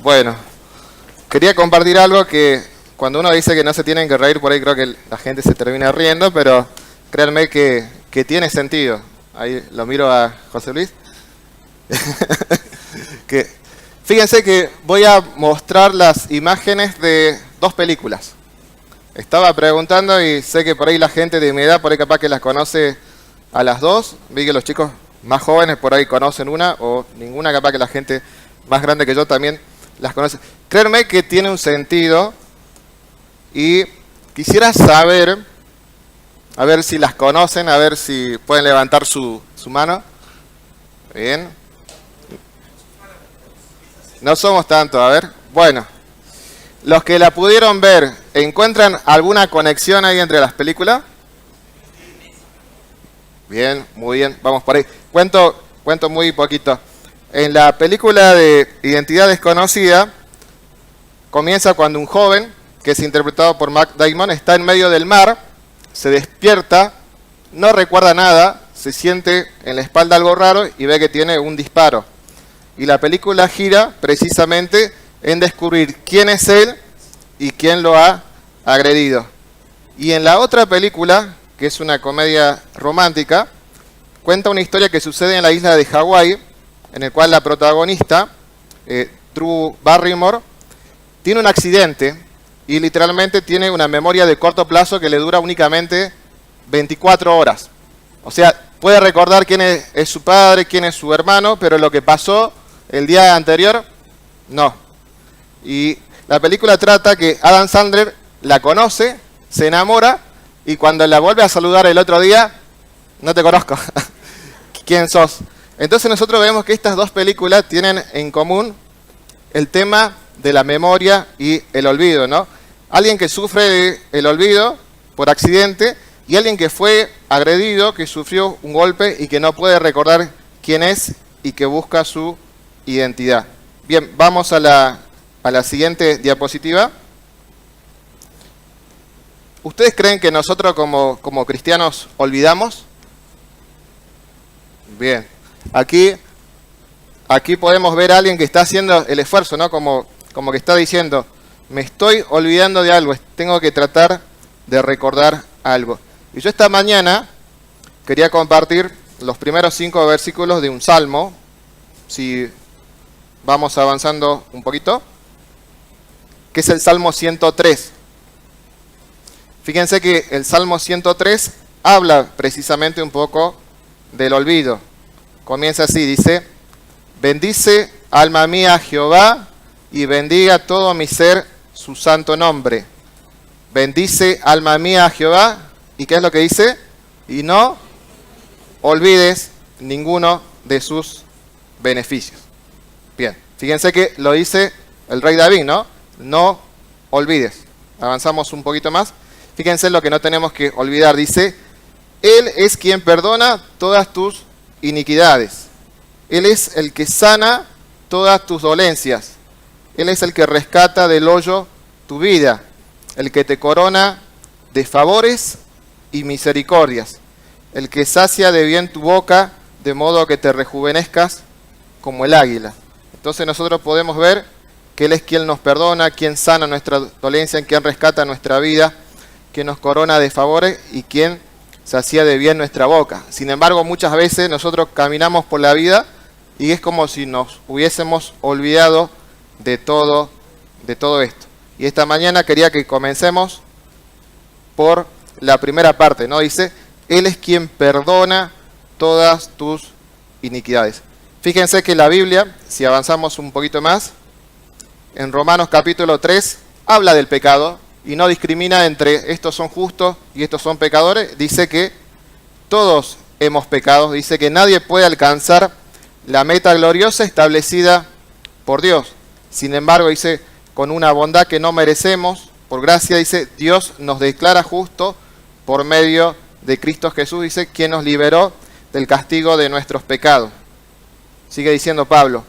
Bueno, quería compartir algo que cuando uno dice que no se tienen que reír, por ahí creo que la gente se termina riendo, pero créanme que tiene sentido. Ahí lo miro a José Luis. Fíjense que voy a mostrar las imágenes de dos películas. Estaba preguntando y sé que por ahí la gente de mi edad, por ahí capaz que las conoce a las dos. Vi que los chicos más jóvenes por ahí conocen una o ninguna, capaz que la gente más grande que yo también las conoce. Créanme que tiene un sentido y quisiera saber, a ver si las conocen, a ver si pueden levantar su mano. Bien. No somos tantos, a ver. Bueno, los que la pudieron ver, ¿encuentran alguna conexión ahí entre las películas? Bien, muy bien, vamos por ahí. Cuento muy poquito. En la película de Identidad Desconocida, comienza cuando un joven, que es interpretado por Matt Damon, está en medio del mar, se despierta, no recuerda nada, se siente en la espalda algo raro y ve que tiene un disparo. Y la película gira precisamente en descubrir quién es él y quién lo ha agredido. Y en la otra película, que es una comedia romántica, cuenta una historia que sucede en la isla de Hawái, en el cual la protagonista, Drew Barrymore, tiene un accidente y literalmente tiene una memoria de corto plazo que le dura únicamente 24 horas. O sea, puede recordar quién es su padre, quién es su hermano, pero lo que pasó el día anterior, no. Y la película trata que Adam Sandler la conoce, se enamora y cuando la vuelve a saludar el otro día, no te conozco. ¿Quién sos? Entonces nosotros vemos que estas dos películas tienen en común el tema de la memoria y el olvido, ¿no? Alguien que sufre el olvido por accidente y alguien que fue agredido, que sufrió un golpe y que no puede recordar quién es y que busca su identidad. Bien, vamos a la siguiente diapositiva. ¿Ustedes creen que nosotros como cristianos olvidamos? Bien. Aquí podemos ver a alguien que está haciendo el esfuerzo, ¿no? Como que está diciendo, me estoy olvidando de algo, tengo que tratar de recordar algo. Y yo esta mañana quería compartir los primeros 5 versículos de un salmo, si vamos avanzando un poquito, que es el Salmo 103. Fíjense que el Salmo 103 habla precisamente un poco del olvido. Comienza así, dice, bendice alma mía a Jehová y bendiga todo mi ser su santo nombre. Bendice alma mía a Jehová, ¿y qué es lo que dice? Y no olvides ninguno de sus beneficios. Bien, fíjense que lo dice el rey David, ¿no? No olvides. Avanzamos un poquito más. Fíjense lo que no tenemos que olvidar. Dice, Él es quien perdona todas tus iniquidades. Él es el que sana todas tus dolencias. Él es el que rescata del hoyo tu vida. El que te corona de favores y misericordias. El que sacia de bien tu boca, de modo que te rejuvenezcas como el águila. Entonces nosotros podemos ver que Él es quien nos perdona, quien sana nuestra dolencia, quien rescata nuestra vida, quien nos corona de favores y quien sacia de bien nuestra boca. Sin embargo, muchas veces nosotros caminamos por la vida y es como si nos hubiésemos olvidado de todo esto. Y esta mañana quería que comencemos por la primera parte, ¿no? Dice, Él es quien perdona todas tus iniquidades. Fíjense que la Biblia, si avanzamos un poquito más, en Romanos capítulo 3, habla del pecado y no discrimina entre estos son justos y estos son pecadores. Dice que todos hemos pecado, dice que nadie puede alcanzar la meta gloriosa establecida por Dios. Sin embargo, dice, con una bondad que no merecemos, por gracia, dice, Dios nos declara justo por medio de Cristo Jesús, dice, quien nos liberó del castigo de nuestros pecados. Sigue diciendo Pablo,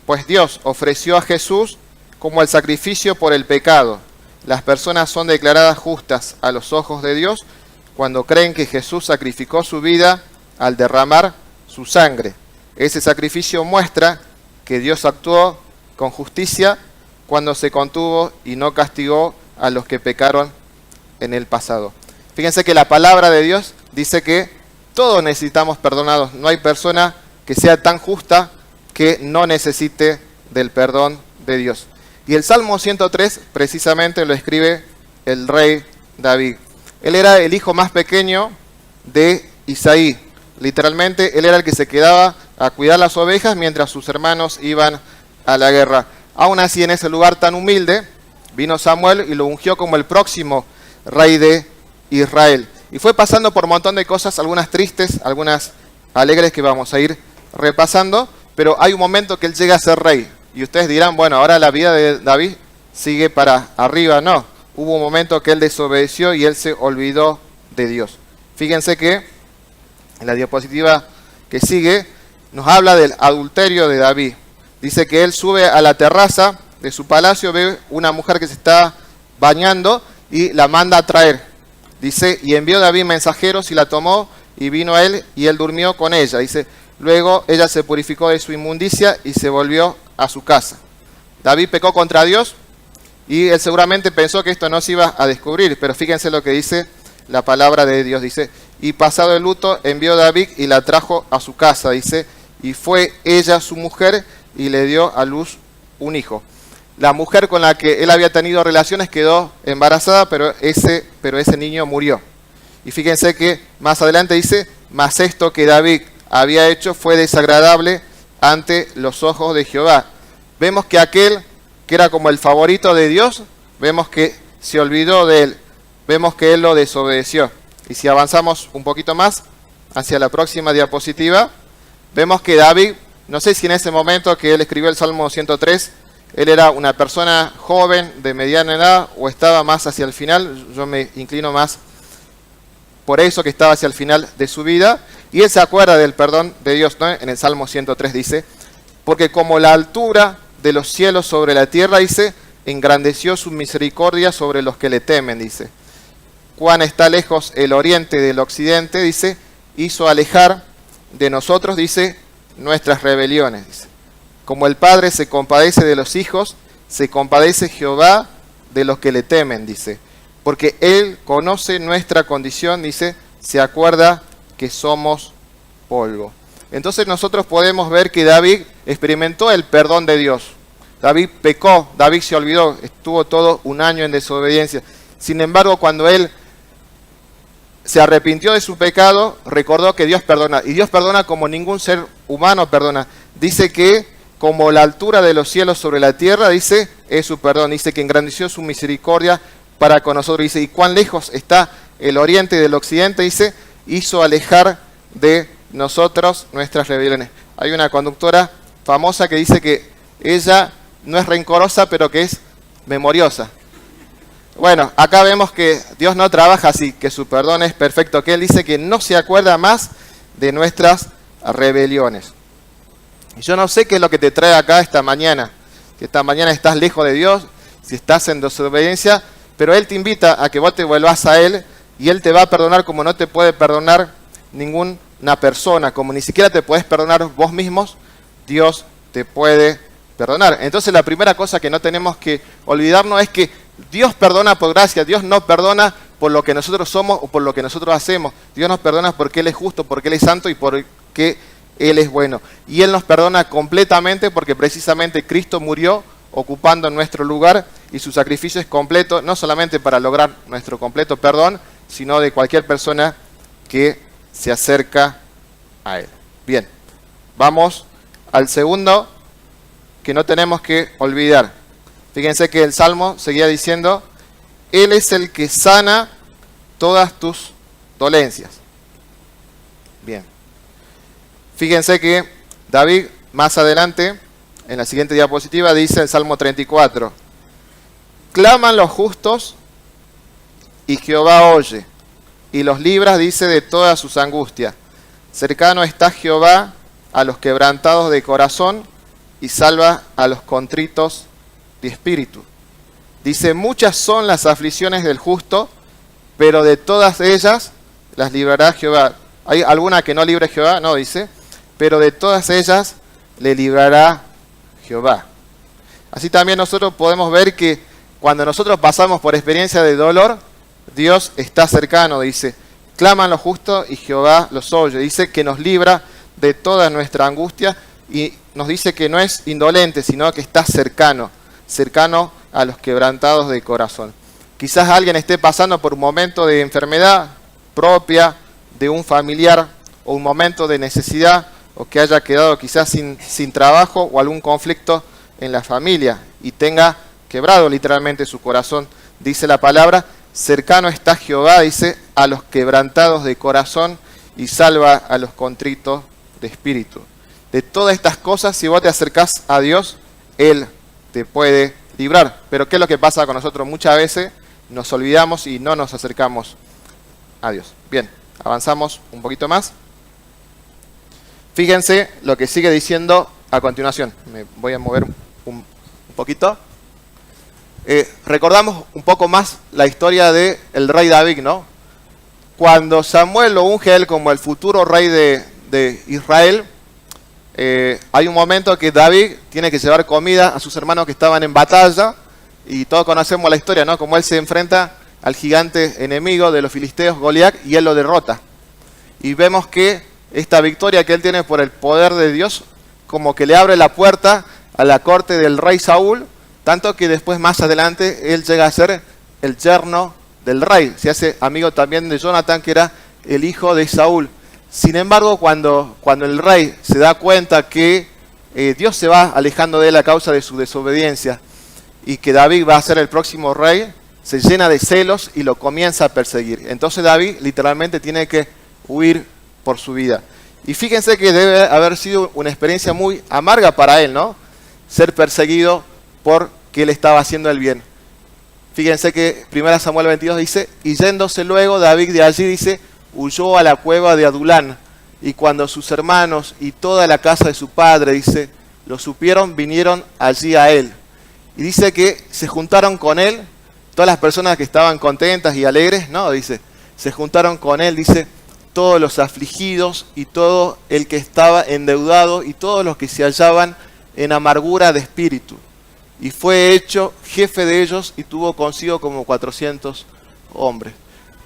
pues Dios ofreció a Jesús como el sacrificio por el pecado. Las personas son declaradas justas a los ojos de Dios cuando creen que Jesús sacrificó su vida al derramar su sangre. Ese sacrificio muestra que Dios actuó con justicia cuando se contuvo y no castigó a los que pecaron en el pasado. Fíjense que la palabra de Dios dice que todos necesitamos perdonados. No hay persona que sea tan justa que no necesite del perdón de Dios. Y el Salmo 103 precisamente lo escribe el rey David. Él era el hijo más pequeño de Isaí. Literalmente, él era el que se quedaba a cuidar las ovejas mientras sus hermanos iban a la guerra. Aún así, en ese lugar tan humilde, vino Samuel y lo ungió como el próximo rey de Israel. Y fue pasando por un montón de cosas, algunas tristes, algunas alegres que vamos a ir repasando, pero hay un momento que él llega a ser rey. Y ustedes dirán, bueno, ahora la vida de David sigue para arriba. No, hubo un momento que él desobedeció y él se olvidó de Dios. Fíjense que en la diapositiva que sigue nos habla del adulterio de David. Dice que él sube a la terraza de su palacio, ve una mujer que se está bañando y la manda a traer. Dice, y envió David mensajeros y la tomó y vino a él y él durmió con ella. Dice, luego ella se purificó de su inmundicia y se volvió a su casa. David pecó contra Dios y él seguramente pensó que esto no se iba a descubrir, pero fíjense lo que dice la palabra de Dios. Dice, y pasado el luto envió David y la trajo a su casa. Dice, y fue ella su mujer y le dio a luz un hijo. La mujer con la que él había tenido relaciones quedó embarazada, pero ese niño murió. Y fíjense que más adelante dice, mas esto que David había hecho fue desagradable ante los ojos de Jehová. Vemos que aquel que era como el favorito de Dios, vemos que se olvidó de él, vemos que él lo desobedeció. Y si avanzamos un poquito más hacia la próxima diapositiva, vemos que David, no sé si en ese momento que él escribió el Salmo 103, él era una persona joven, de mediana edad, o estaba más hacia el final. Yo me inclino más por eso, que estaba hacia el final de su vida. Y él se acuerda del perdón de Dios, ¿no? En el Salmo 103 dice, porque como la altura de los cielos sobre la tierra, dice, engrandeció su misericordia sobre los que le temen, dice. Cuán está lejos el oriente del occidente, dice, hizo alejar de nosotros, dice, nuestras rebeliones, dice. Como el Padre se compadece de los hijos, se compadece Jehová de los que le temen, dice. Porque Él conoce nuestra condición, dice, se acuerda que somos polvo. Entonces nosotros podemos ver que David experimentó el perdón de Dios. David pecó, David se olvidó, estuvo todo un año en desobediencia. Sin embargo, cuando él se arrepintió de su pecado, recordó que Dios perdona. Y Dios perdona como ningún ser humano perdona. Dice que como la altura de los cielos sobre la tierra, dice, es su perdón. Dice que engrandeció su misericordia para con nosotros. Dice, y cuán lejos está el oriente del occidente, dice, hizo alejar de nosotros nuestras rebeliones. Hay una conductora famosa que dice que ella no es rencorosa, pero que es memoriosa. Bueno, acá vemos que Dios no trabaja así, que su perdón es perfecto, que Él dice que no se acuerda más de nuestras rebeliones. Y yo no sé qué es lo que te trae acá esta mañana, si esta mañana estás lejos de Dios, si estás en desobediencia, pero Él te invita a que vos te vuelvas a Él y Él te va a perdonar como no te puede perdonar ninguna persona, como ni siquiera te puedes perdonar vos mismos, Dios te puede perdonar. Entonces la primera cosa que no tenemos que olvidarnos es que Dios perdona por gracia, Dios no perdona por lo que nosotros somos o por lo que nosotros hacemos. Dios nos perdona porque Él es justo, porque Él es santo y porque Él es bueno. Y Él nos perdona completamente porque precisamente Cristo murió ocupando nuestro lugar y su sacrificio es completo, no solamente para lograr nuestro completo perdón, sino de cualquier persona que se acerca a Él. Bien, vamos al segundo que no tenemos que olvidar. Fíjense que el Salmo seguía diciendo, Él es el que sana todas tus dolencias. Bien. Fíjense que David, más adelante, en la siguiente diapositiva, dice el Salmo 34, claman los justos y Jehová oye, y los libra, dice, de todas sus angustias. Cercano está Jehová a los quebrantados de corazón y salva a los contritos de espíritu. Dice, muchas son las aflicciones del justo, pero de todas ellas las librará Jehová. ¿Hay alguna que no libre Jehová? No, dice, pero de todas ellas le librará Jehová. Así también nosotros podemos ver que cuando nosotros pasamos por experiencia de dolor, Dios está cercano, dice, claman los justos y Jehová los oye. Dice que nos libra de toda nuestra angustia y nos dice que no es indolente, sino que está cercano, cercano a los quebrantados de corazón. Quizás alguien esté pasando por un momento de enfermedad propia de un familiar o un momento de necesidad o que haya quedado quizás sin trabajo o algún conflicto en la familia y tenga quebrado literalmente su corazón. Dice la palabra, cercano está Jehová, dice, a los quebrantados de corazón y salva a los contritos de espíritu. De todas estas cosas, si vos te acercás a Dios, Él te puede librar. Pero ¿qué es lo que pasa con nosotros? Muchas veces nos olvidamos y no nos acercamos a Dios. Bien, avanzamos un poquito más. Fíjense lo que sigue diciendo a continuación. Me voy a mover un poquito. Recordamos un poco más la historia del rey David, ¿no? Cuando Samuel lo unge a él como el futuro rey de Israel, hay un momento que David tiene que llevar comida a sus hermanos que estaban en batalla, y todos conocemos la historia, ¿no? Como él se enfrenta al gigante enemigo de los filisteos, Goliat, y él lo derrota. Y vemos que esta victoria que él tiene por el poder de Dios, como que le abre la puerta a la corte del rey Saúl, tanto que después más adelante él llega a ser el yerno del rey. Se hace amigo también de Jonatán, que era el hijo de Saúl. Sin embargo, cuando el rey se da cuenta que Dios se va alejando de él a causa de su desobediencia y que David va a ser el próximo rey, se llena de celos y lo comienza a perseguir. Entonces David literalmente tiene que huir por su vida. Y fíjense que debe haber sido una experiencia muy amarga para él, ¿no? Ser perseguido porque él estaba haciendo el bien. Fíjense que 1 Samuel 22 dice, y yéndose luego David de allí, dice, huyó a la cueva de Adulán, y cuando sus hermanos y toda la casa de su padre, dice, lo supieron, vinieron allí a él. Y dice que se juntaron con él, todas las personas que estaban contentas y alegres, no, dice, se juntaron con él, dice, todos los afligidos y todo el que estaba endeudado y todos los que se hallaban en amargura de espíritu. Y fue hecho jefe de ellos y tuvo consigo como 400 hombres.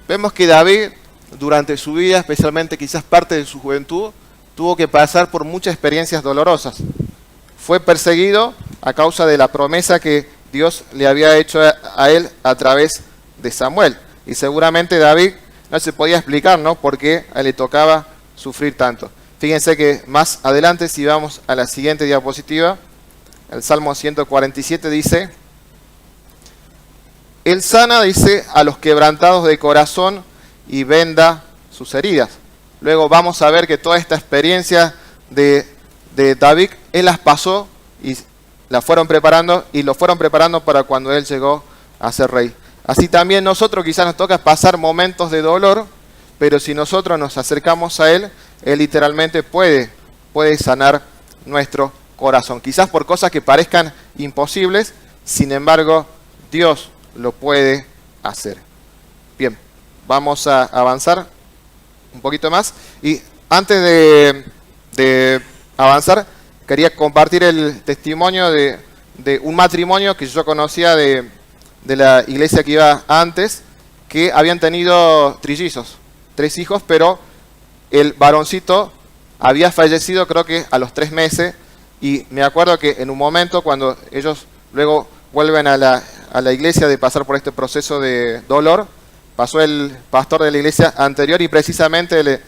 Vemos que David, durante su vida, especialmente quizás parte de su juventud, tuvo que pasar por muchas experiencias dolorosas. Fue perseguido a causa de la promesa que Dios le había hecho a él a través de Samuel. Y seguramente David no se podía explicar, ¿no?, por qué a él le tocaba sufrir tanto. Fíjense que más adelante, si vamos a la siguiente diapositiva, el Salmo 147 dice, Él sana, dice, a los quebrantados de corazón y venda sus heridas. Luego vamos a ver que toda esta experiencia de David, él las pasó y la fueron preparando y lo fueron preparando para cuando él llegó a ser rey. Así también nosotros quizás nos toca pasar momentos de dolor, pero si nosotros nos acercamos a él, él literalmente puede sanar nuestro corazón. Quizás por cosas que parezcan imposibles, sin embargo, Dios lo puede hacer. Bien, vamos a avanzar un poquito más. Y antes de avanzar, quería compartir el testimonio de un matrimonio que yo conocía de la iglesia que iba antes, que habían tenido trillizos, 3 hijos, pero el varoncito había fallecido creo que a los 3 meses, y me acuerdo que en un momento cuando ellos luego vuelven a la iglesia de pasar por este proceso de dolor, pasó el pastor de la iglesia anterior y precisamente le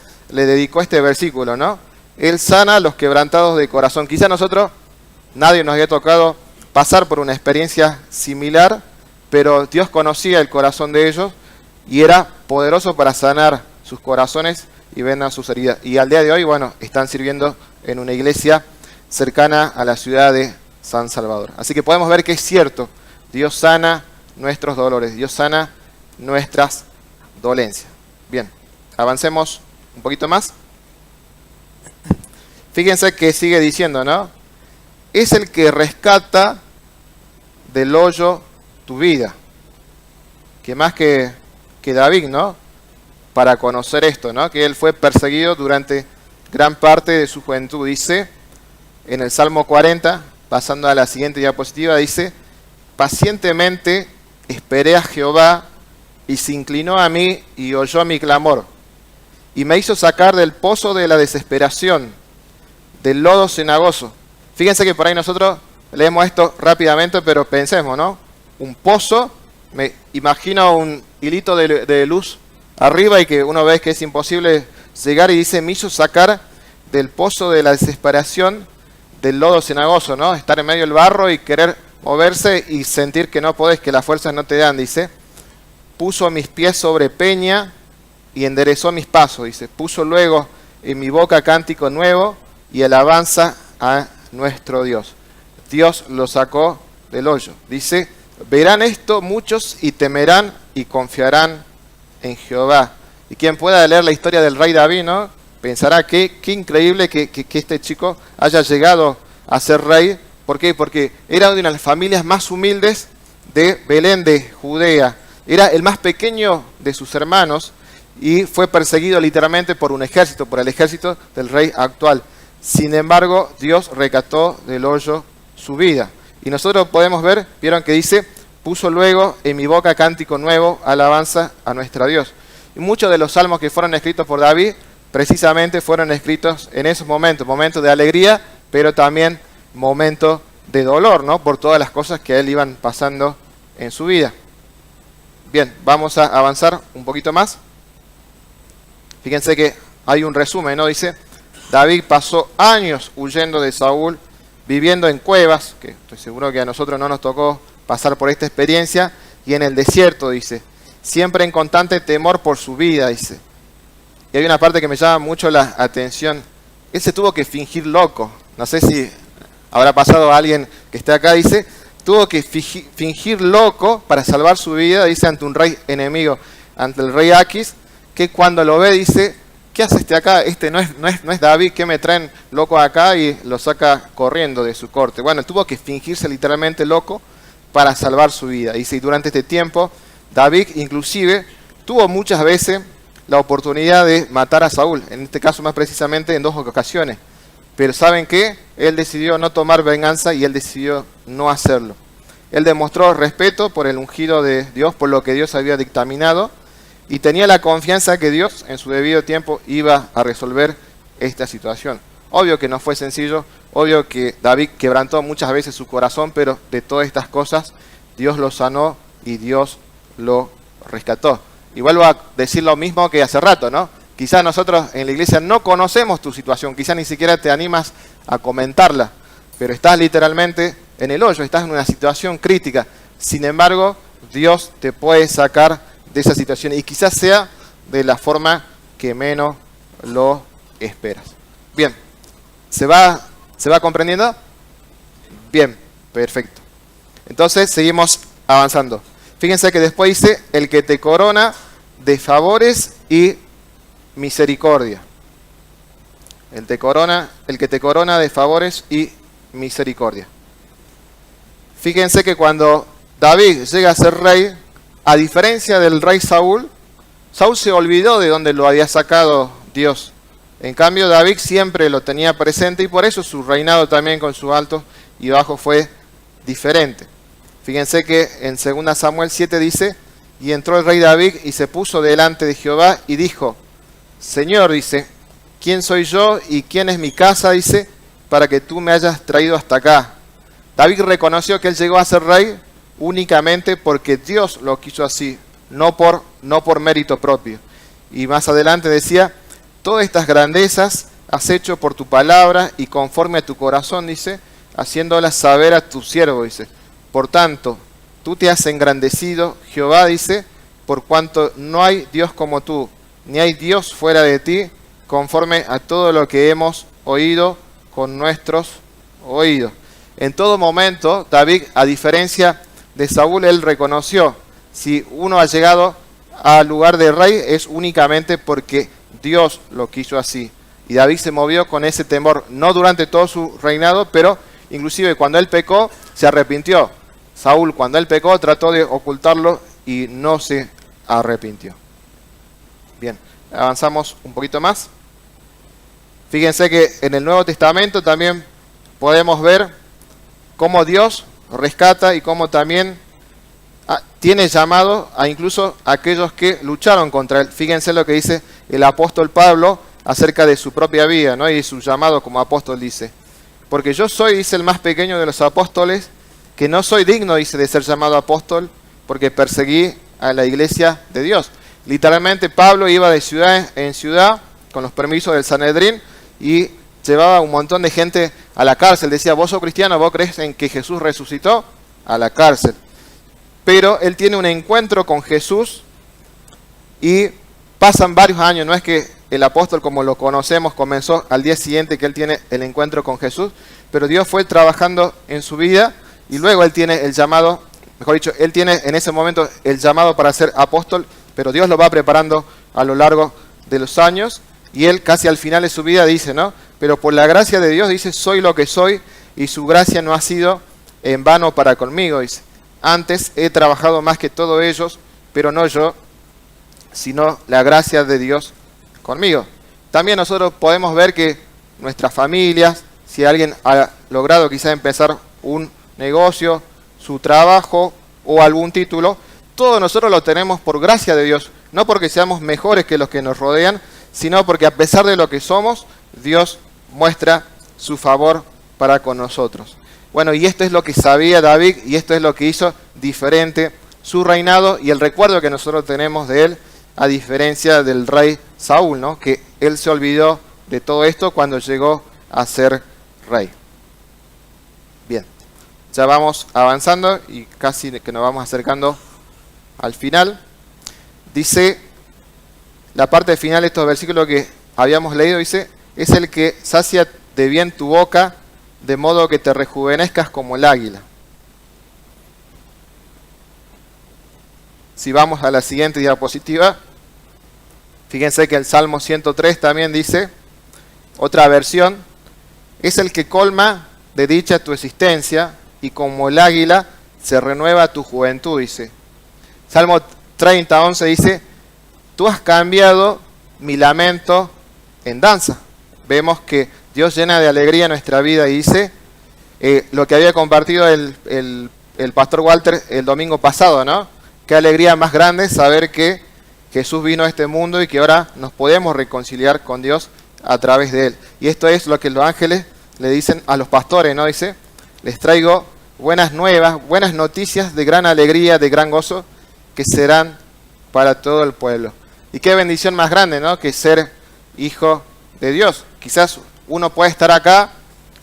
dedicó este versículo, ¿no? Él sana a los quebrantados de corazón. Quizá nosotros, nadie nos había tocado pasar por una experiencia similar, pero Dios conocía el corazón de ellos y era poderoso para sanar sus corazones y vendar sus heridas. Y al día de hoy, bueno, están sirviendo en una iglesia cercana a la ciudad de San Salvador. Así que podemos ver que es cierto, Dios sana nuestros dolores, Dios sana nuestras dolencias. Bien, avancemos un poquito más. Fíjense que sigue diciendo, ¿no? Es el que rescata del hoyo tu vida. Que más que David, ¿no? Para conocer esto, ¿no? Que él fue perseguido durante gran parte de su juventud. Dice en el Salmo 40, pasando a la siguiente diapositiva, dice, pacientemente esperé a Jehová y se inclinó a mí y oyó mi clamor y me hizo sacar del pozo de la desesperación, del lodo cenagoso. Fíjense que por ahí nosotros leemos esto rápidamente, pero pensemos, ¿no? Un pozo, me imagino un hilito de luz arriba y que uno ve que es imposible llegar y dice, me hizo sacar del pozo de la desesperación, del lodo cenagoso, ¿no? Estar en medio del barro y querer moverse y sentir que no podés, que las fuerzas no te dan, dice. Puso mis pies sobre peña y enderezó mis pasos, dice. Puso luego en mi boca cántico nuevo y alabanza a nuestro Dios. Dios lo sacó del hoyo. Dice, verán esto muchos y temerán y confiarán en Jehová. Y quien pueda leer la historia del rey David, ¿no? Pensará que qué increíble que este chico haya llegado a ser rey. ¿Por qué? Porque era de las familias más humildes de Belén de Judea. Era el más pequeño de sus hermanos y fue perseguido literalmente por un ejército, por el ejército del rey actual. Sin embargo, Dios rescató del hoyo su vida. Y nosotros podemos ver, vieron que dice, puso luego en mi boca cántico nuevo, alabanza a nuestro Dios. Y muchos de los salmos que fueron escritos por David, precisamente fueron escritos en esos momentos, momentos de alegría, pero también momentos de dolor, ¿no? Por todas las cosas que a él iban pasando en su vida. Bien, vamos a avanzar un poquito más. Fíjense que hay un resumen, ¿no? Dice, David pasó años huyendo de Saúl, viviendo en cuevas, que estoy seguro que a nosotros no nos tocó pasar por esta experiencia, y en el desierto, dice, siempre en constante temor por su vida, dice. Y hay una parte que me llama mucho la atención. Él se tuvo que fingir loco. No sé si habrá pasado a alguien que esté acá, dice, tuvo que fingir loco para salvar su vida, dice, ante un rey enemigo, ante el rey Aquis, que cuando lo ve dice, ¿qué hace este acá? Este no es David, ¿qué me traen loco acá? Y lo saca corriendo de su corte. Bueno, tuvo que fingirse literalmente loco para salvar su vida. Dice, y durante este tiempo, David inclusive tuvo muchas veces la oportunidad de matar a Saúl, en este caso más precisamente en 2 ocasiones. Pero ¿saben qué? Él decidió no tomar venganza y él decidió no hacerlo. Él demostró respeto por el ungido de Dios, por lo que Dios había dictaminado, y tenía la confianza que Dios en su debido tiempo iba a resolver esta situación. Obvio que no fue sencillo, obvio que David quebrantó muchas veces su corazón, pero de todas estas cosas Dios lo sanó y Dios lo rescató. Y vuelvo a decir lo mismo que hace rato, ¿no? Quizás nosotros en la iglesia no conocemos tu situación, quizás ni siquiera te animas a comentarla, pero estás literalmente en el hoyo, estás en una situación crítica. Sin embargo, Dios te puede sacar de esa situación y quizás sea de la forma que menos lo esperas. Bien, ¿se va comprendiendo? Bien, perfecto. Entonces seguimos avanzando. Fíjense que después dice, el que te corona de favores y misericordia. El que te corona de favores y misericordia. Fíjense que cuando David llega a ser rey, a diferencia del rey Saúl, Saúl se olvidó de dónde lo había sacado Dios. En cambio, David siempre lo tenía presente y por eso su reinado también con su alto y bajo fue diferente. Fíjense que en 2 Samuel 7 dice, y entró el rey David y se puso delante de Jehová y dijo, Señor, dice, ¿quién soy yo y quién es mi casa? Dice, para que tú me hayas traído hasta acá. David reconoció que él llegó a ser rey únicamente porque Dios lo quiso así, no por mérito propio. Y más adelante decía, todas estas grandezas has hecho por tu palabra y conforme a tu corazón, dice, haciéndolas saber a tu siervo, dice. Por tanto, tú te has engrandecido, Jehová, dice, por cuanto no hay Dios como tú, ni hay Dios fuera de ti, conforme a todo lo que hemos oído con nuestros oídos. En todo momento, David, a diferencia de Saúl, él reconoció, si uno ha llegado al lugar de rey, es únicamente porque Dios lo quiso así. Y David se movió con ese temor, no durante todo su reinado, pero inclusive cuando él pecó, se arrepintió. Saúl, cuando él pecó, trató de ocultarlo y no se arrepintió. Bien, avanzamos un poquito más. Fíjense que en el Nuevo Testamento también podemos ver cómo Dios rescata y cómo también tiene llamado a incluso aquellos que lucharon contra él. Fíjense lo que dice el apóstol Pablo acerca de su propia vida, ¿no? Y su llamado como apóstol dice: porque yo soy, dice, el más pequeño de los apóstoles, que no soy digno, dice, de ser llamado apóstol, porque perseguí a la iglesia de Dios. Literalmente Pablo iba de ciudad en ciudad con los permisos del Sanedrín y llevaba un montón de gente a la cárcel. Decía: vos sos cristiano, vos crees en que Jesús resucitó, a la cárcel. Pero él tiene un encuentro con Jesús y pasan varios años. No es que el apóstol, como lo conocemos, comenzó al día siguiente que él tiene el encuentro con Jesús, pero Dios fue trabajando en su vida y luego él tiene el llamado, mejor dicho, él tiene en ese momento el llamado para ser apóstol, pero Dios lo va preparando a lo largo de los años y él casi al final de su vida dice, ¿no? Pero por la gracia de Dios, dice, soy lo que soy y su gracia no ha sido en vano para conmigo, dice. Antes he trabajado más que todos ellos, pero no yo, sino la gracia de Dios conmigo. También nosotros podemos ver que nuestras familias, si alguien ha logrado quizás empezar un negocio, su trabajo o algún título, todos nosotros lo tenemos por gracia de Dios, no porque seamos mejores que los que nos rodean, sino porque a pesar de lo que somos, Dios muestra su favor para con nosotros. Bueno, y esto es lo que sabía David y esto es lo que hizo diferente su reinado y el recuerdo que nosotros tenemos de él, a diferencia del rey Saúl, ¿no? Que él se olvidó de todo esto cuando llegó a ser rey. Bien, ya vamos avanzando y casi que nos vamos acercando al final. Dice la parte final de estos versículos que habíamos leído, dice: es el que sacia de bien tu boca, de modo que te rejuvenezcas como el águila. Si vamos a la siguiente diapositiva, fíjense que el Salmo 103 también dice, otra versión: es el que colma de dicha tu existencia y como el águila se renueva tu juventud, dice. Salmo 30, 11 dice: tú has cambiado mi lamento en danza. Vemos que Dios llena de alegría nuestra vida y dice lo que había compartido el pastor Walter el domingo pasado, ¿no? Qué alegría más grande saber que Jesús vino a este mundo y que ahora nos podemos reconciliar con Dios a través de él. Y esto es lo que los ángeles le dicen a los pastores, ¿no? Dice: les traigo buenas nuevas, buenas noticias de gran alegría, de gran gozo, que serán para todo el pueblo. Y qué bendición más grande, ¿no? Que ser hijo de Dios. Quizás uno puede estar acá,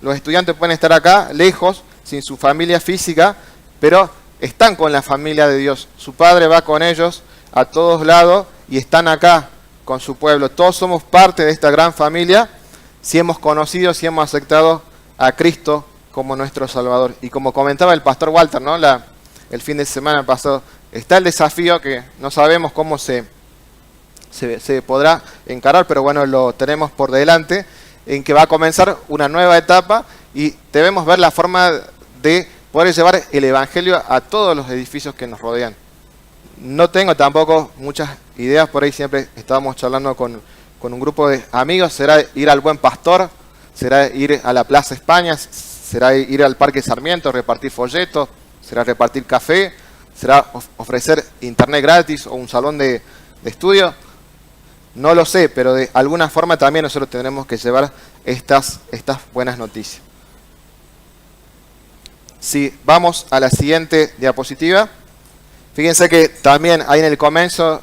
los estudiantes pueden estar acá, lejos, sin su familia física, pero están con la familia de Dios. Su Padre va con ellos a todos lados y están acá con su pueblo. Todos somos parte de esta gran familia si hemos conocido, si hemos aceptado a Cristo como nuestro Salvador. Y como comentaba el pastor Walter, ¿no? El fin de semana pasado, está el desafío que no sabemos cómo se podrá encarar, pero bueno, lo tenemos por delante, en que va a comenzar una nueva etapa y debemos ver la forma de poder llevar el Evangelio a todos los edificios que nos rodean. No tengo tampoco muchas ideas, por ahí siempre estábamos charlando con un grupo de amigos, será ir al Buen Pastor, será ir a la Plaza España, será ir al Parque Sarmiento, repartir folletos, será repartir café, será ofrecer internet gratis o un salón de estudio. No lo sé, pero de alguna forma también nosotros tendremos que llevar estas buenas noticias. Si vamos a la siguiente diapositiva, fíjense que también ahí en el comienzo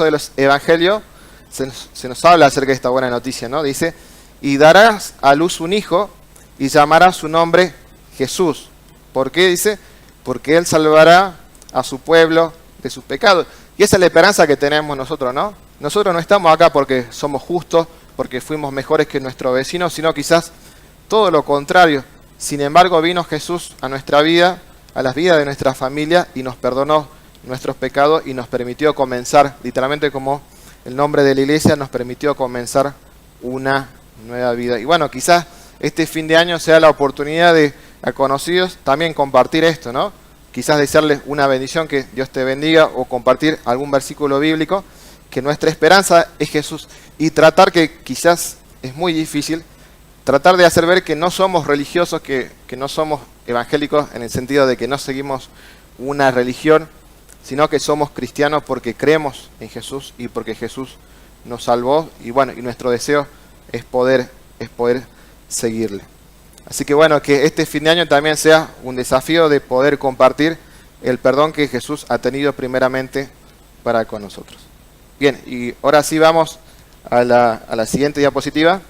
de los evangelios se nos habla acerca de esta buena noticia, ¿no? Dice: y darás a luz un hijo y llamarás su nombre Jesús. ¿Por qué? Dice: porque él salvará a su pueblo de sus pecados. Y esa es la esperanza que tenemos nosotros, ¿no? Nosotros no estamos acá porque somos justos, porque fuimos mejores que nuestros vecinos, sino quizás todo lo contrario. Sin embargo, vino Jesús a nuestra vida, a las vidas de nuestra familia, y nos perdonó nuestros pecados y nos permitió comenzar, literalmente como el nombre de la iglesia, nos permitió comenzar una nueva vida. Y bueno, quizás este fin de año sea la oportunidad de, a conocidos, también compartir esto, ¿no? Quizás desearles una bendición, que Dios te bendiga, o compartir algún versículo bíblico, que nuestra esperanza es Jesús, y tratar, que quizás es muy difícil, tratar de hacer ver que no somos religiosos, que no somos evangélicos en el sentido de que no seguimos una religión, sino que somos cristianos porque creemos en Jesús y porque Jesús nos salvó, y bueno, y nuestro deseo es poder seguirle. Así que bueno, que este fin de año también sea un desafío de poder compartir el perdón que Jesús ha tenido primeramente para con nosotros. Bien, y ahora sí vamos a la siguiente diapositiva.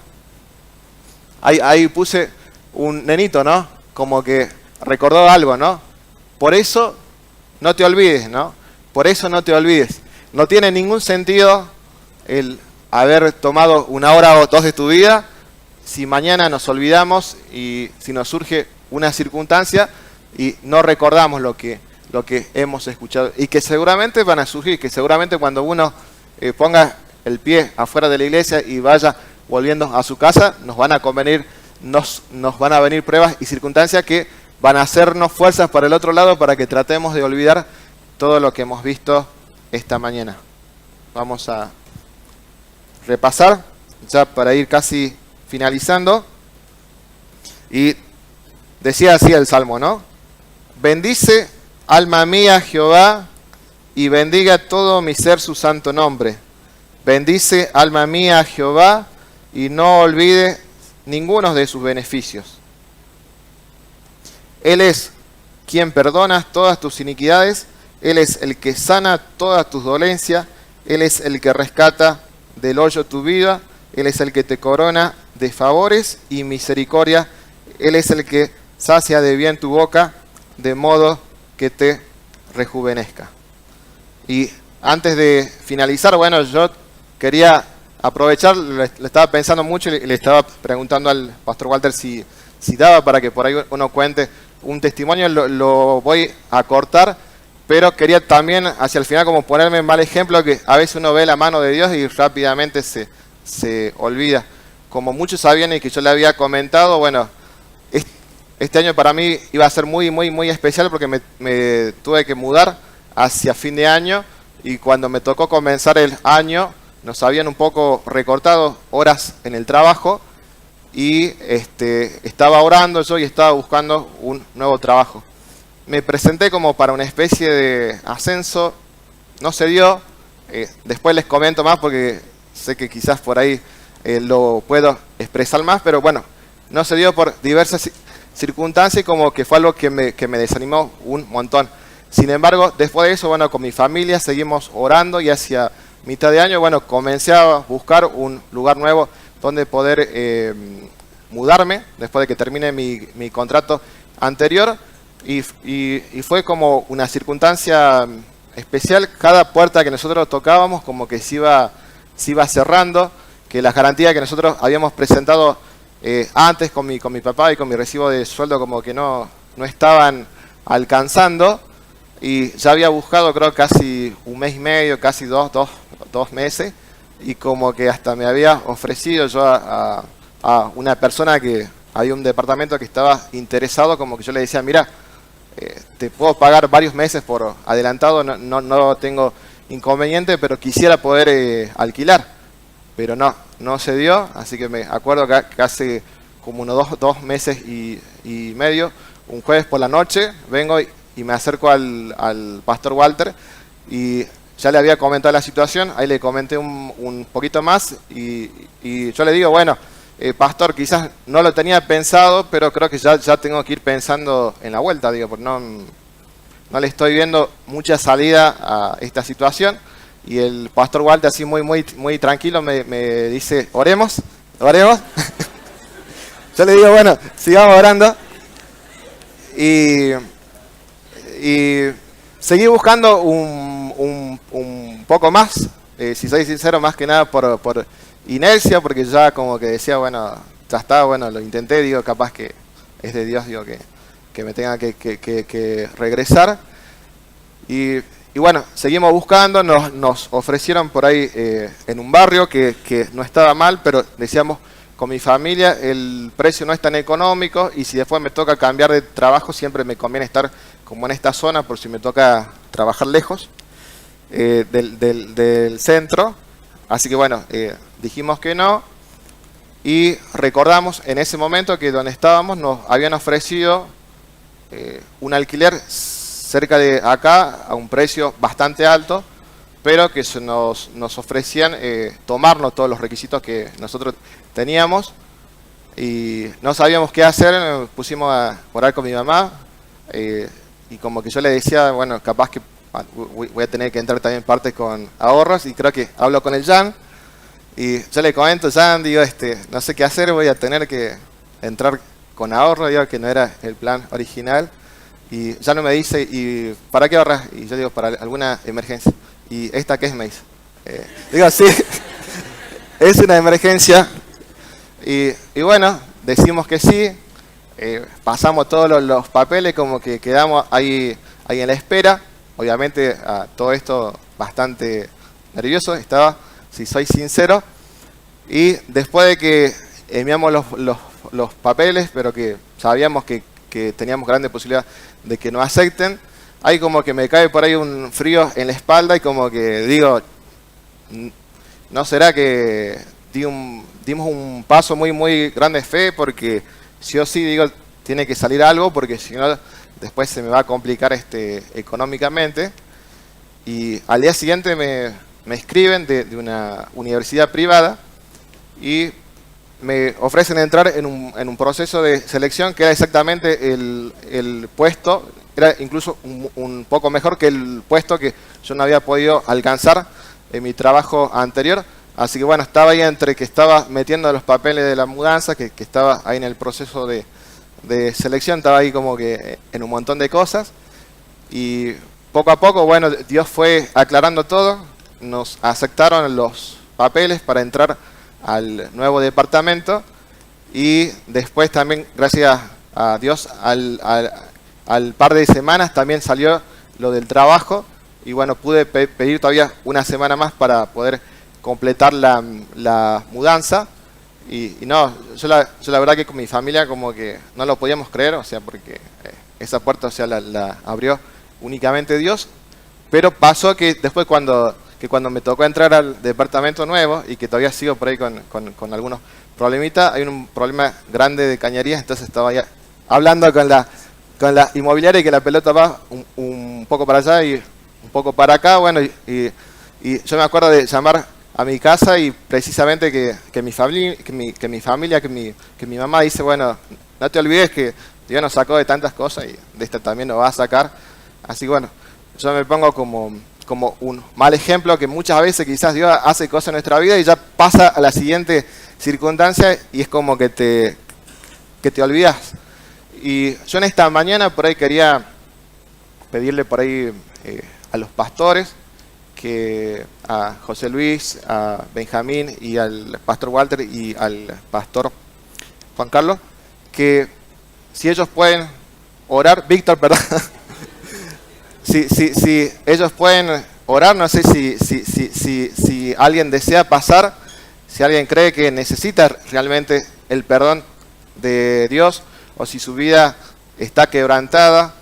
Ahí puse un nenito, ¿no? Como que recordó algo, ¿no? Por eso no te olvides, ¿no? Por eso no te olvides. No tiene ningún sentido el haber tomado una hora o dos de tu vida si mañana nos olvidamos y si nos surge una circunstancia y no recordamos lo que hemos escuchado. Y que seguramente van a surgir, que seguramente cuando uno ponga el pie afuera de la iglesia y vaya volviendo a su casa, nos van a venir pruebas y circunstancias que van a hacernos fuerzas para el otro lado para que tratemos de olvidar todo lo que hemos visto esta mañana. Vamos a repasar ya para ir casi finalizando. Y decía así el Salmo, ¿no? Bendice, alma mía, Jehová, y bendiga todo mi ser su santo nombre. Bendice, alma mía, Jehová, y no olvide ninguno de sus beneficios. Él es quien perdona todas tus iniquidades, Él es el que sana todas tus dolencias, Él es el que rescata del hoyo tu vida, Él es el que te corona de favores y misericordia, Él es el que sacia de bien tu boca, de modo que te rejuvenezca. Y antes de finalizar, bueno, yo quería aprovechar, le estaba pensando mucho y le estaba preguntando al pastor Walter si daba para que por ahí uno cuente un testimonio, lo voy a cortar, pero quería también hacia el final como ponerme mal ejemplo, que a veces uno ve la mano de Dios y rápidamente se olvida. Como muchos sabían y que yo le había comentado, bueno, este año para mí iba a ser muy, muy, muy especial porque me tuve que mudar hacia fin de año y cuando me tocó comenzar el año nos habían un poco recortado horas en el trabajo y estaba orando yo y estaba buscando un nuevo trabajo. Me presenté como para una especie de ascenso, no se dio, después les comento más porque sé que quizás por ahí lo puedo expresar más, pero bueno, no se dio por diversas circunstancias, como que fue algo que me desanimó un montón. Sin embargo, después de eso, bueno, con mi familia seguimos orando y hacia mitad de año, bueno, comencé a buscar un lugar nuevo donde poder mudarme después de que termine mi contrato anterior y fue como una circunstancia especial. Cada puerta que nosotros tocábamos como que se iba cerrando, que las garantías que nosotros habíamos presentado antes con mi papá y con mi recibo de sueldo como que no estaban alcanzando, y ya había buscado creo casi un mes y medio, casi dos meses, y como que hasta me había ofrecido yo a una persona que había un departamento que estaba interesado, como que yo le decía, mira, te puedo pagar varios meses por adelantado, no tengo inconveniente, pero quisiera poder alquilar. Pero no se dio, así que me acuerdo que hace como unos dos meses y medio, un jueves por la noche, vengo y me acerco al pastor Walter y ya le había comentado la situación, ahí le comenté un poquito más y yo le digo, bueno, pastor, quizás no lo tenía pensado, pero creo que ya tengo que ir pensando en la vuelta, digo, porque no le estoy viendo mucha salida a esta situación. Y el pastor Walter, así muy, muy, muy tranquilo, me dice, oremos. Yo le digo, bueno, sigamos orando. Y seguí buscando un poco más, si soy sincero, más que nada por inercia, porque ya como que decía, bueno, ya está, bueno, lo intenté, digo, capaz que es de Dios, digo, que me tenga que regresar. Y bueno, seguimos buscando, nos ofrecieron por ahí en un barrio que no estaba mal, pero decíamos, con mi familia el precio no es tan económico y si después me toca cambiar de trabajo siempre me conviene estar como en esta zona por si me toca trabajar lejos del centro. Así que bueno, dijimos que no y recordamos en ese momento que donde estábamos nos habían ofrecido un alquiler cerca de acá a un precio bastante alto, pero que nos ofrecían tomarnos todos los requisitos que nosotros teníamos y no sabíamos qué hacer. Nos pusimos a orar con mi mamá y como que yo le decía, bueno, capaz que voy a tener que entrar también parte con ahorros, y creo que hablo con el Jan y yo le comento, Jan, digo, no sé qué hacer, voy a tener que entrar con ahorro, digo que no era el plan original, y ya no me dice, ¿y para qué ahorras? Y yo digo, para alguna emergencia. ¿Y esta qué es? Me dice. Digo, sí, es una emergencia. Y bueno, decimos que sí, pasamos todos los papeles, como que quedamos ahí en la espera. Obviamente a todo esto bastante nervioso estaba, si soy sincero. Y después de que enviamos los papeles, pero que sabíamos que teníamos grande posibilidad de que nos acepten, ahí como que me cae por ahí un frío en la espalda y como que digo, ¿no será que dimos un paso muy grande de fe? Porque sí o sí, digo, tiene que salir algo, porque si no, después se me va a complicar económicamente. Y al día siguiente me escriben de una universidad privada y me ofrecen entrar en un proceso de selección que era exactamente el puesto, era incluso un poco mejor que el puesto que yo no había podido alcanzar en mi trabajo anterior. Así que bueno, estaba ahí entre que estaba metiendo los papeles de la mudanza, que estaba ahí en el proceso de selección, estaba ahí como que en un montón de cosas. Y poco a poco, bueno, Dios fue aclarando todo, nos aceptaron los papeles para entrar al nuevo departamento, y después también, gracias a Dios, al par de semanas también salió lo del trabajo, y bueno, pude pedir todavía una semana más para poder completar la mudanza. Y no, yo la verdad que con mi familia como que no lo podíamos creer, o sea, porque esa puerta, o sea, la abrió únicamente Dios. Pero pasó que después cuando me tocó entrar al departamento nuevo, y que todavía sigo por ahí con algunos problemitas, hay un problema grande de cañerías, entonces estaba ya hablando con la inmobiliaria, y que la pelota va un poco para allá y un poco para acá, bueno, y yo me acuerdo de llamar a mi casa, y precisamente que mi familia, que mi mamá dice, bueno, no te olvides que Dios nos sacó de tantas cosas y de esta también nos va a sacar. Así que bueno, yo me pongo como un mal ejemplo, que muchas veces quizás Dios hace cosas en nuestra vida y ya pasa a la siguiente circunstancia y es como que te olvidas. Y yo en esta mañana por ahí quería pedirle por ahí a los pastores, que a José Luis, a Benjamín y al pastor Walter y al pastor Juan Carlos, que si ellos pueden orar, Víctor, perdón, si ellos pueden orar, no sé si alguien desea pasar, si alguien cree que necesita realmente el perdón de Dios, o si su vida está quebrantada,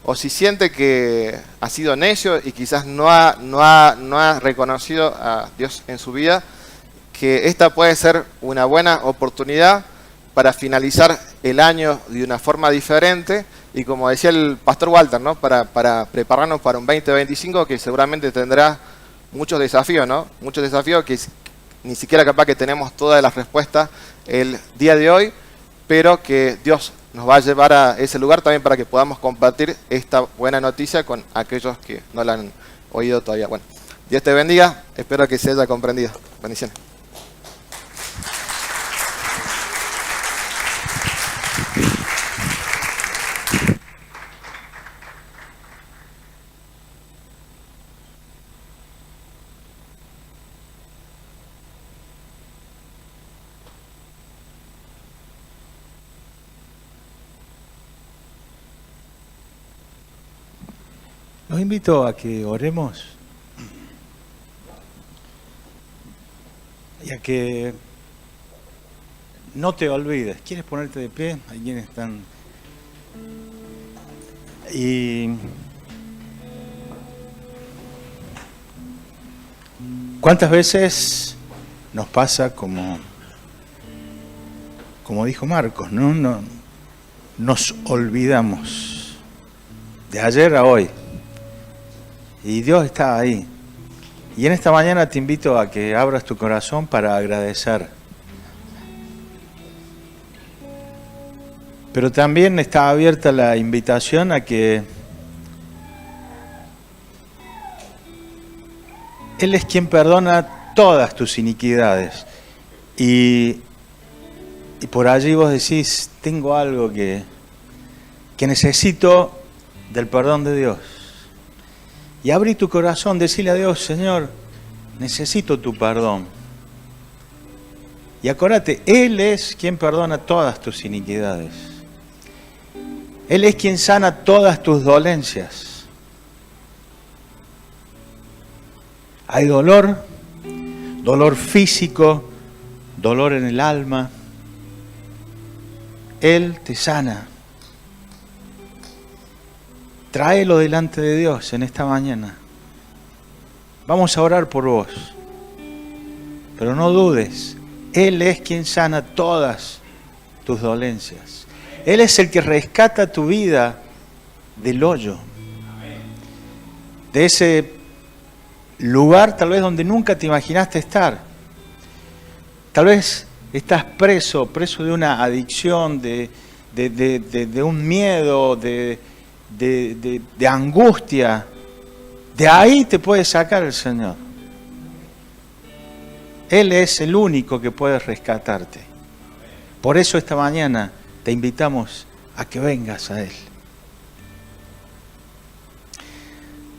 o si siente que ha sido necio y quizás no ha reconocido a Dios en su vida, que esta puede ser una buena oportunidad para finalizar el año de una forma diferente, y como decía el pastor Walter, ¿no? para prepararnos para un 2025 que seguramente tendrá muchos desafíos, ¿no? Muchos desafíos que ni siquiera capaz que tenemos todas las respuestas el día de hoy, pero que Dios nos va a llevar a ese lugar también para que podamos compartir esta buena noticia con aquellos que no la han oído todavía. Bueno, Dios te bendiga, espero que se haya comprendido. Bendiciones. Los invito a que oremos y a que no te olvides. ¿Quieres ponerte de pie? Hay quienes están. Y ¿cuántas veces nos pasa como dijo Marcos, ¿no? Nos olvidamos de ayer a hoy. Y Dios está ahí. Y en esta mañana te invito a que abras tu corazón para agradecer. Pero también está abierta la invitación a que Él es quien perdona todas tus iniquidades. Y por allí vos decís, tengo algo que necesito del perdón de Dios. Y abrí tu corazón, decirle a Dios, Señor, necesito tu perdón. Y acuérdate, Él es quien perdona todas tus iniquidades. Él es quien sana todas tus dolencias. Hay dolor, dolor físico, dolor en el alma. Él te sana. Tráelo delante de Dios en esta mañana. Vamos a orar por vos. Pero no dudes, Él es quien sana todas tus dolencias. Él es el que rescata tu vida del hoyo. De ese lugar tal vez donde nunca te imaginaste estar. Tal vez estás preso de una adicción, de un miedo, de angustia. De ahí te puede sacar el Señor. Él es el único que puede rescatarte. Por eso esta mañana te invitamos a que vengas a Él.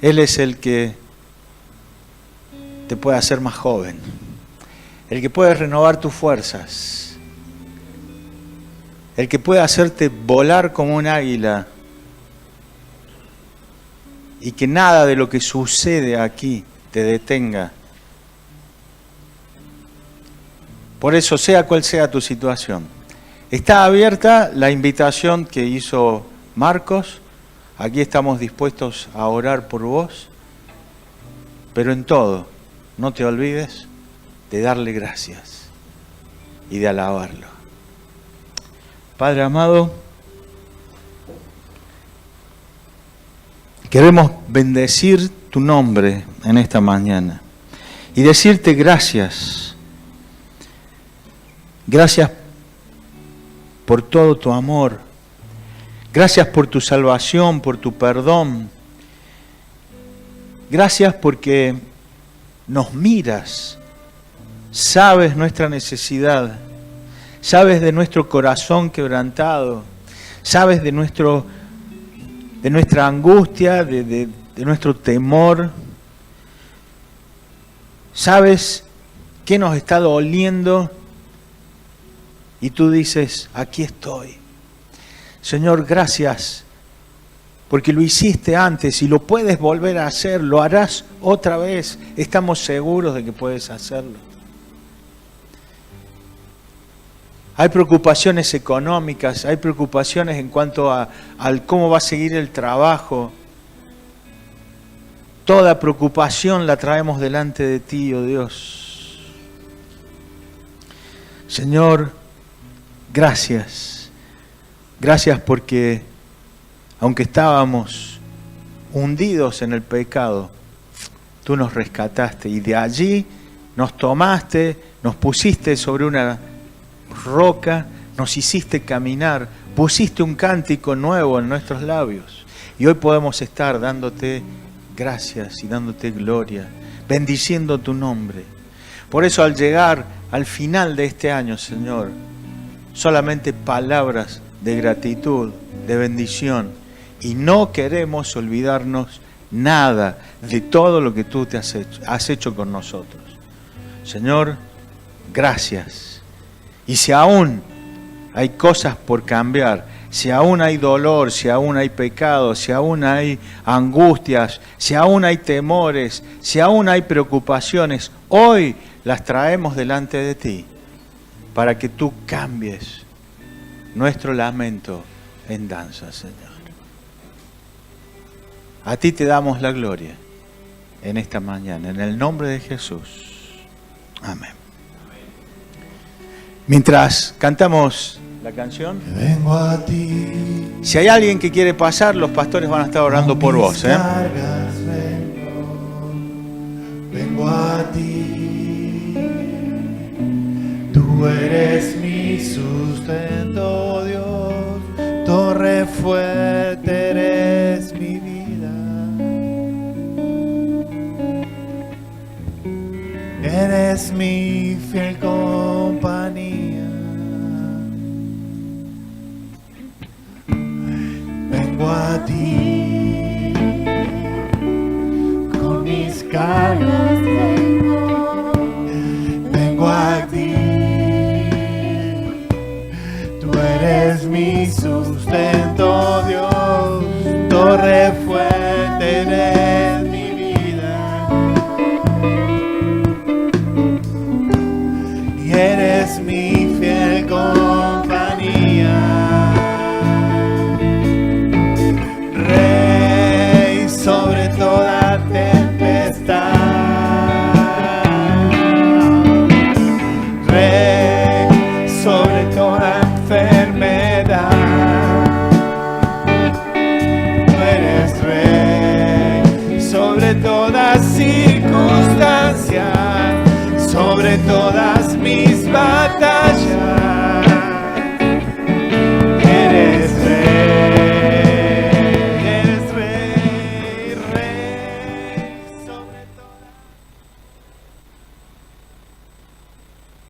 Él es el que te puede hacer más joven, el que puede renovar tus fuerzas, el que puede hacerte volar como un águila y que nada de lo que sucede aquí te detenga. Por eso, sea cual sea tu situación, está abierta la invitación que hizo Marcos. Aquí estamos dispuestos a orar por vos, pero en todo, no te olvides de darle gracias y de alabarlo. Padre amado, queremos bendecir tu nombre en esta mañana y decirte gracias. Gracias por todo tu amor. Gracias por tu salvación, por tu perdón. Gracias porque nos miras, sabes nuestra necesidad, sabes de nuestro corazón quebrantado, sabes de nuestra angustia, de nuestro temor, sabes qué nos está doliendo y tú dices, aquí estoy. Señor, gracias, porque lo hiciste antes y lo puedes volver a hacer, lo harás otra vez. Estamos seguros de que puedes hacerlo. Hay preocupaciones económicas, hay preocupaciones en cuanto al cómo va a seguir el trabajo. Toda preocupación la traemos delante de ti, oh Dios. Señor, gracias. Gracias porque, aunque estábamos hundidos en el pecado, tú nos rescataste y de allí nos tomaste, nos pusiste sobre una roca, nos hiciste caminar, pusiste un cántico nuevo en nuestros labios y hoy podemos estar dándote gracias y dándote gloria, bendiciendo tu nombre. Por eso al llegar al final de este año, Señor, solamente palabras de gratitud, de bendición, y no queremos olvidarnos nada de todo lo que tú te has hecho con nosotros. Señor, gracias. Y si aún hay cosas por cambiar, si aún hay dolor, si aún hay pecado, si aún hay angustias, si aún hay temores, si aún hay preocupaciones, hoy las traemos delante de ti para que tú cambies nuestro lamento en danza, Señor. A ti te damos la gloria en esta mañana, en el nombre de Jesús. Amén. Mientras cantamos la canción, vengo a ti. Si hay alguien que quiere pasar, los pastores van a estar orando por vos. Cargas vengo a ti. Tú eres mi sustento, Dios. Torre fuerte eres mi vida. Eres mi fiel compañía. Vengo a ti con mis cargas. Vengo a ti. Tú eres mi sustento, Dios. Torre fuerte eres mi vida. Y eres mi fiel compañía. Rey sobre toda tempestad. Rey sobre toda enfermedad. Tú eres rey sobre todas circunstancias, sobre todas mis batallas.